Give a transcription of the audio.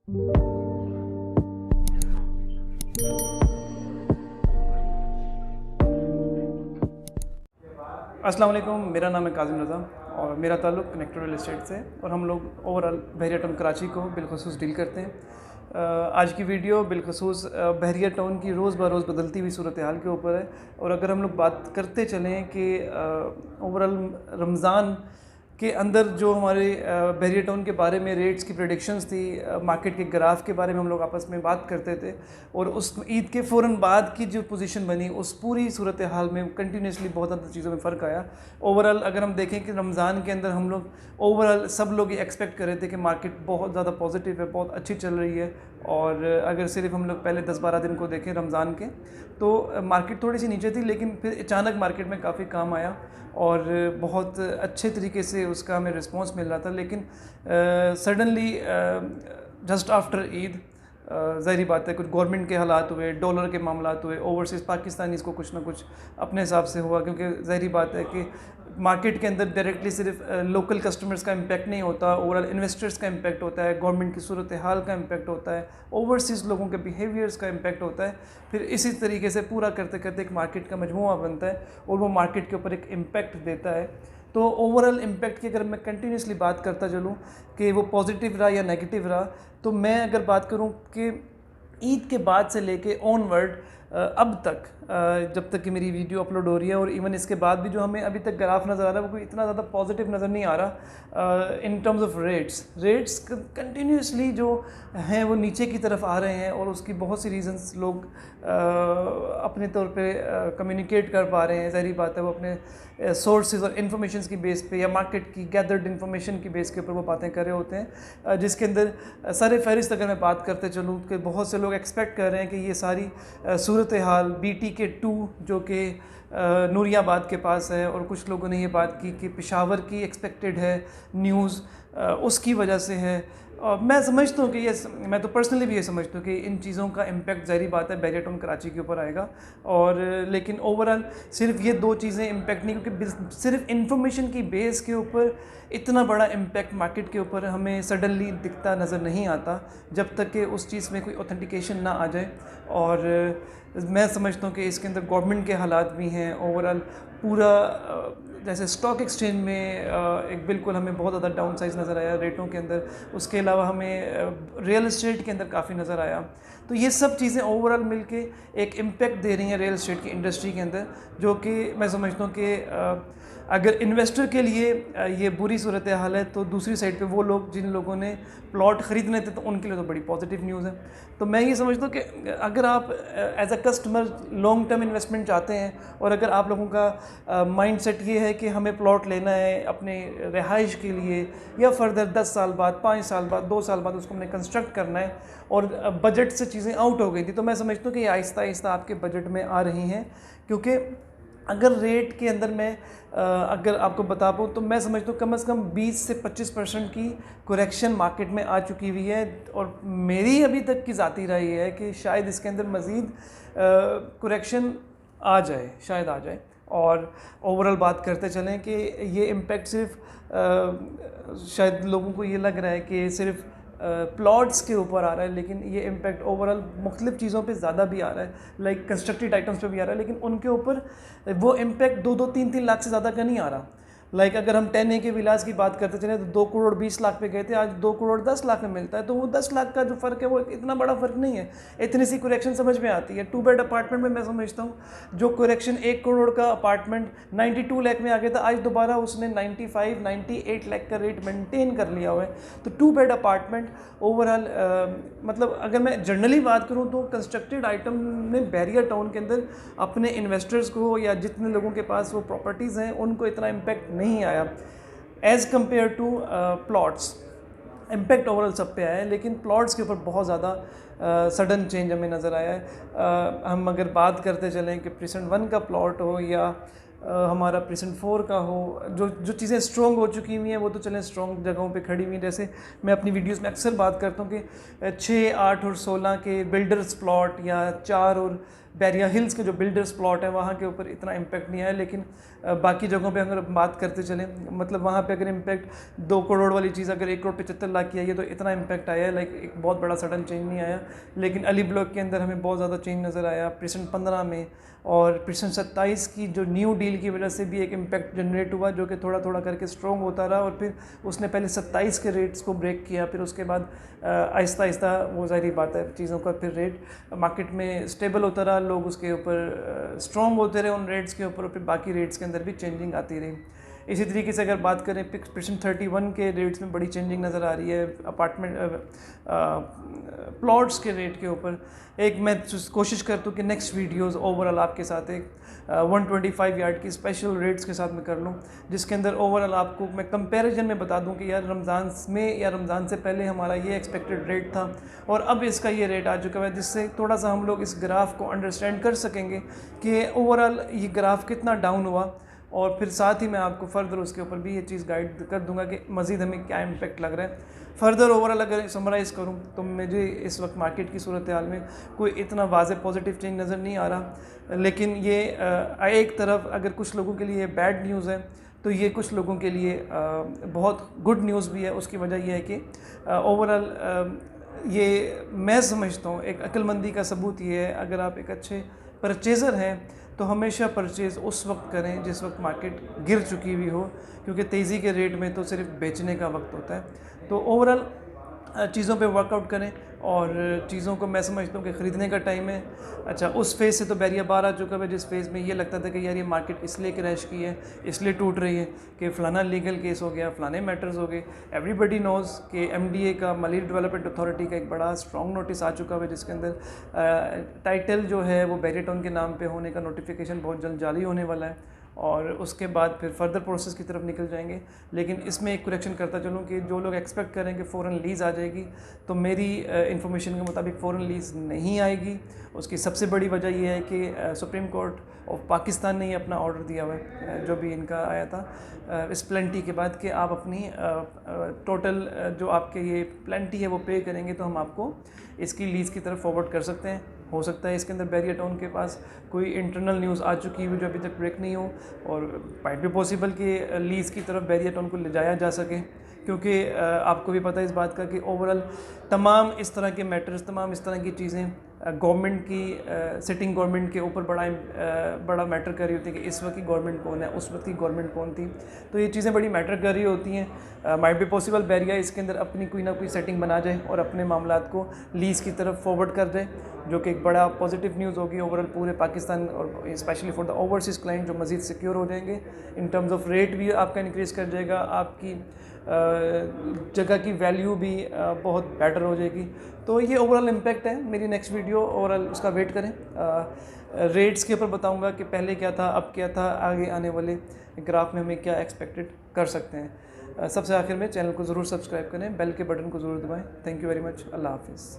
अस्सलाम वालेकुम, मेरा नाम है काज़िम रज़ा और मेरा ताल्लुक़ कनेक्टेड रियल एस्टेट से और हम लोग ओवरऑल बहरिया टाउन कराची को बिलखसूस डील करते हैं। आज की वीडियो बिलखसूस बहरिया टाउन की रोज़ ब रोज़ बदलती हुई सूरत हाल के ऊपर है। और अगर हम लोग बात करते चलें कि ओवरऑल रमज़ान के अंदर जो हमारे बहरिया टाउन के बारे में रेट्स की प्रेडिक्शंस थी, मार्केट के ग्राफ के बारे में हम लोग आपस में बात करते थे और उस ईद के फ़ौरन बाद की जो पोजीशन बनी उस पूरी सूरत हाल में कंटिन्यूसली बहुत ज़्यादा चीज़ों में फ़र्क आया। ओवरऑल अगर हम देखें कि रमज़ान के अंदर हम लोग ओवरऑल सब लोग ये एक्सपेक्ट कर रहे थे कि मार्केट बहुत ज़्यादा पॉजिटिव है, बहुत अच्छी चल रही है। और अगर सिर्फ हम लोग पहले 10-12 दिन को देखें रमज़ान के तो मार्केट थोड़ी सी नीचे थी, लेकिन फिर अचानक मार्केट में काफ़ी काम आया और बहुत अच्छे तरीके से उसका हमें रिस्पांस मिल रहा था। लेकिन सडनली जस्ट आफ्टर ईद ज़ाहिर बात है कुछ गवर्नमेंट के हालात हुए, डॉलर के मामलात हुए, ओवरसीज़ पाकिस्तानीज़ को कुछ ना कुछ अपने हिसाब से हुआ, क्योंकि ज़ाहिर बात है कि मार्केट के अंदर डायरेक्टली सिर्फ लोकल कस्टमर्स का इम्पैक्ट नहीं होता, ओवरऑल इन्वेस्टर्स का इम्पैक्ट होता है, गवर्नमेंट की सूरत हाल का इम्पैक्ट होता है, ओवरसीज़ लोगों के बिहेवियर्स का इम्पैक्ट होता है। फिर इसी तरीके से पूरा करते करते एक मार्केट का मजमूआ बनता है और वो मार्केट के ऊपर एक इम्पैक्ट देता है। तो ओवरऑल इम्पैक्ट की अगर मैं कंटिन्यूसली बात करता चलूँ कि वो पॉजिटिव रहा या नेगेटिव रहा, तो मैं अगर बात करूँ कि ईद के बाद से लेके ऑनवर्ड अब तक जब तक कि मेरी वीडियो अपलोड हो रही है और इवन इसके बाद भी जो हमें अभी तक ग्राफ नज़र आ रहा है वो कोई इतना ज़्यादा पॉजिटिव नज़र नहीं आ रहा। In terms of rates continuously जो हैं वो नीचे की तरफ आ रहे हैं और उसकी बहुत सी रीजंस लोग अपने तौर पे कम्युनिकेट कर पा रहे हैं। ज़ाहिर बात है वो अपने सोर्सेज और इन्फॉर्मेशन की बेस पे या मार्केट की गैदर्ड इन्फॉर्मेशन की बेस के ऊपर वो बातें कर रहे होते हैं, जिसके अंदर सारे फहरिस्त अगर मैं बात करते चलूँ कि बहुत से लोग एक्सपेक्ट कर रहे हैं कि ये सारी सूरत हाल BTK2 जो कि नूरियाबाद के पास है, और कुछ लोगों ने ये बात की कि पेशावर की एक्सपेक्टेड है न्यूज़, उसकी वजह से है। मैं समझता हूँ कि ये, मैं तो पर्सनली भी ये समझता हूँ कि इन चीज़ों का इम्पैक्ट ज़ाहिर बात है बहरिया टाउन कराची के ऊपर आएगा। और लेकिन ओवरऑल सिर्फ ये दो चीज़ें इम्पैक्ट नहीं, क्योंकि सिर्फ इन्फॉर्मेशन की बेस के ऊपर इतना बड़ा इम्पैक्ट मार्केट के ऊपर हमें सडनली दिखता नज़र नहीं आता जब तक कि उस चीज़ में कोई ऑथेंटिकेशन ना आ जाए। और मैं समझता हूँ कि इसके अंदर गवर्नमेंट के हालात भी हैं। ओवरऑल पूरा जैसे स्टॉक एक्सचेंज में एक बिल्कुल हमें बहुत ज़्यादा डाउन साइज नज़र आया रेटों के अंदर, उसके अलावा हमें रियल एस्टेट के अंदर काफ़ी नज़र आया। तो ये सब चीज़ें ओवरऑल मिलके एक इम्पैक्ट दे रही हैं रियल एस्टेट की इंडस्ट्री के अंदर, जो कि मैं समझता हूँ कि अगर इन्वेस्टर के लिए ये बुरी सूरत हाल है तो दूसरी साइड पे वो लोग जिन लोगों ने प्लॉट ख़रीदने थे तो उनके लिए तो बड़ी पॉजिटिव न्यूज़ है। तो मैं ये समझता हूँ कि अगर आप as a customer long term investment चाहते हैं और अगर आप लोगों का माइंडसेट ये है कि हमें प्लॉट लेना है अपने रिहाइश के लिए या फर्दर 10 साल बाद, 5 साल बाद, 2 साल बाद उसको हमने कंस्ट्रक्ट करना है और बजट से चीज़ें आउट हो गई थी, तो मैं समझता हूँ कि आहिस्ता आहिस्ता आपके बजट में आ रही हैं। क्योंकि अगर रेट के अंदर मैं अगर आपको बता पाऊँ तो मैं समझता हूँ कम से कम 20 से 25% की करेक्शन मार्केट में आ चुकी हुई है। और मेरी अभी तक की ज़ाती राय ये है कि शायद इसके अंदर मज़ीद करेक्शन आ जाए, शायद आ जाए। और ओवरऑल बात करते चलें कि ये इम्पैक्ट सिर्फ शायद लोगों को ये लग रहा है कि सिर्फ प्लॉट्स के ऊपर आ रहा है, लेकिन ये इम्पैक्ट ओवरऑल मुख्तलिफ़ चीज़ों पे ज़्यादा भी आ रहा है, लाइक कंस्ट्रक्टेड आइटम्स पे भी आ रहा है, लेकिन उनके ऊपर वो इम्पैक्ट 2-3 लाख से ज़्यादा का नहीं आ रहा। लाइक अगर हम 10 AK विलास की बात करते चले तो 2 करोड़ 20 लाख पे गए थे, आज 2 करोड़ 10 लाख में मिलता है। तो वो 10 लाख का जो फ़र्क है वो इतना बड़ा फ़र्क नहीं है, इतनी सी करेक्शन समझ में आती है। 2 बेड अपार्टमेंट में मैं समझता हूँ जो करेक्शन 1 करोड़ का अपार्टमेंट 92 लाख में आ गया था, आज दोबारा उसने 95-98 लाख का रेट मेंटेन कर लिया हुआ है। तो 2 बेड अपार्टमेंट ओवरऑल मतलब अगर मैं जनरली बात करूँ तो कंस्ट्रक्टेड आइटम ने बहरिया टाउन के अंदर अपने इन्वेस्टर्स को या जितने लोगों के पास वो प्रॉपर्टीज़ हैं उनको इतना इम्पैक्ट नहीं आया as compare to plots. Impact overall सब पे आया है, लेकिन प्लॉट्स के ऊपर बहुत ज़्यादा सडन चेंज हमें नज़र आया है। हम अगर बात करते चलें कि प्रीसेंट 1 का प्लॉट हो या हमारा प्रीसेंट 4 का हो, जो चीज़ें स्ट्रॉन्ग हो चुकी हुई हैं वो तो चलें स्ट्रॉन्ग जगहों पे खड़ी हुई हैं। जैसे मैं अपनी वीडियोस में अक्सर बात करता हूँ कि 6, 8 और 16 के बिल्डर्स प्लॉट या 4 और बैरिया हिल्स के जो बिल्डर्स प्लॉट है वहाँ के ऊपर इतना इम्पैक्ट नहीं आया, लेकिन बाकी जगहों पे अगर बात करते चलें, मतलब वहाँ पे अगर इम्पैक्ट 2 करोड़ वाली चीज़ अगर 1 करोड़ 75 लाख की आई है तो इतना इम्पैक्ट आया है, लाइक एक बहुत बड़ा सडन चेंज नहीं आया। लेकिन अली ब्लॉक के अंदर हमें बहुत ज़्यादा चेंज नज़र आया प्रेसेंट 15 में, और प्रेसेंट 27 की जो न्यू डील की वजह से भी एक इम्पैक्ट जनरेट हुआ, जो कि थोड़ा थोड़ा करके स्ट्रॉन्ग होता रहा, और फिर उसने पहले 27 के रेट्स को ब्रेक किया, फिर उसके बाद आहिस्ता आहिस्ता वो ज़ाहिर बात है चीज़ों का फिर रेट मार्केट में स्टेबल होता रहा, लोग उसके ऊपर स्ट्रॉन्ग होते रहे उन रेट्स के ऊपर, और फिर बाकी रेट्स के अंदर भी चेंजिंग आती रही। इसी तरीके से अगर बात करें प्रेसेंट 31 के रेट्स में बड़ी चेंजिंग नज़र आ रही है अपार्टमेंट प्लॉट्स के रेट के ऊपर। एक मैं कोशिश करता हूँ कि नेक्स्ट वीडियोस ओवरऑल आपके साथ एक 125 यार्ड की स्पेशल रेट्स के साथ मैं कर लूँ, जिसके अंदर ओवरऑल आपको मैं कंपैरिजन में बता दूँ कि यार रमज़ान में या रमज़ान से पहले हमारा ये एक्सपेक्टेड रेट था और अब इसका ये रेट आ चुका है, जिससे थोड़ा सा हम लोग इस ग्राफ को अंडरस्टैंड कर सकेंगे कि ओवरऑल ये ग्राफ कितना डाउन हुआ, और फिर साथ ही मैं आपको फर्दर उसके ऊपर भी ये चीज़ गाइड कर दूंगा कि मज़ीद हमें क्या इम्पैक्ट लग रहा है। फर्दर ओवरऑल अगर समराइज़ करूं तो मुझे इस वक्त मार्केट की सूरत हाल में कोई इतना वाज़ेह पॉजिटिव चेंज नज़र नहीं आ रहा, लेकिन ये एक तरफ अगर कुछ लोगों के लिए बैड न्यूज़ है तो ये कुछ लोगों के लिए बहुत गुड न्यूज़ भी है। उसकी वजह यह है कि ओवरऑल ये मैं समझता हूँ एक अक्लमंदी का सबूत ये है, अगर आप एक अच्छे परचेज़र हैं तो हमेशा परचेज़ उस वक्त करें जिस वक्त मार्केट गिर चुकी हुई हो, क्योंकि तेज़ी के रेट में तो सिर्फ बेचने का वक्त होता है। तो ओवरऑल चीज़ों पे वर्कआउट करें, और चीज़ों को मैं समझता हूँ कि ख़रीदने का टाइम है। अच्छा, उस फेज़ से तो बैरिया बाहर आ चुका है जिस फेज़ में ये लगता था कि यार ये मार्केट इसलिए क्रैश की है, इसलिए टूट रही है कि फ़लाना लीगल केस हो गया, फ़लाने मैटर्स हो गए। एवरीबडी नोज़ कि MDA का मलिक डेवलपमेंट अथॉरिटी का एक बड़ा स्ट्रॉन्ग नोटिस आ चुका है, जिसके अंदर टाइटल जो है वो बैरिया टाउन के नाम पे होने का नोटिफिकेशन बहुत जल्द जारी होने वाला है, और उसके बाद फिर फर्दर प्रोसेस की तरफ निकल जाएंगे। लेकिन इसमें एक करेक्शन करता चलूँ कि जो लोग एक्सपेक्ट करें कि फ़ौरन लीज़ आ जाएगी, तो मेरी इंफॉर्मेशन के मुताबिक फ़ौरन लीज़ नहीं आएगी। उसकी सबसे बड़ी वजह यह है कि सुप्रीम कोर्ट ऑफ पाकिस्तान ने अपना ऑर्डर दिया हुआ है, जो भी इनका आया था इस प्लेंटी के बाद, कि आप अपनी टोटल जो आपके ये प्लेंटी है वो पे करेंगे तो हम आपको इसकी लीज़ की तरफ फॉरवर्ड कर सकते हैं। हो सकता है इसके अंदर बैरिया टाउन के पास कोई इंटरनल न्यूज़ आ चुकी हुई जो अभी तक ब्रेक नहीं हो, और माइट भी पॉसिबल कि लीज़ की तरफ बैरिया टाउन को ले जाया जा सके, क्योंकि आपको भी पता है इस बात का कि ओवरऑल तमाम इस तरह के मैटर्स, तमाम इस तरह की चीज़ें गवर्नमेंट की सिटिंग गवर्नमेंट के ऊपर बड़ा मैटर कर रही होती है कि इस वक्त की गवर्नमेंट कौन है, उस वक्त की गवर्नमेंट कौन थी। तो ये चीज़ें बड़ी मैटर कर रही होती हैं। माइट भी पॉसिबल बैरिया इसके अंदर अपनी कोई ना कोई सेटिंग बना जाए और अपने मामलात को लीज़ की तरफ फॉरवर्ड कर दे, जो कि एक बड़ा पॉजिटिव न्यूज़ होगी ओवरऑल पूरे पाकिस्तान, और specially for the overseas client जो मज़ीद सिक्योर हो जाएंगे। इन टर्म्स ऑफ रेट भी आपका इंक्रीज़ कर जाएगा, आपकी जगह की वैल्यू भी बहुत बेटर हो जाएगी। तो ये ओवरऑल इम्पैक्ट है। मेरी नेक्स्ट वीडियो ओवरऑल उसका वेट करें। रेट्स के ऊपर बताऊंगा कि पहले क्या था, अब क्या था, आगे आने वाले ग्राफ में हमें क्या एक्सपेक्टेड कर सकते हैं। सबसे आखिर में चैनल को ज़रूर सब्सक्राइब करें, बेल के बटन को ज़रूर दबाएं। Thank you very much. अल्लाह हाफिज़।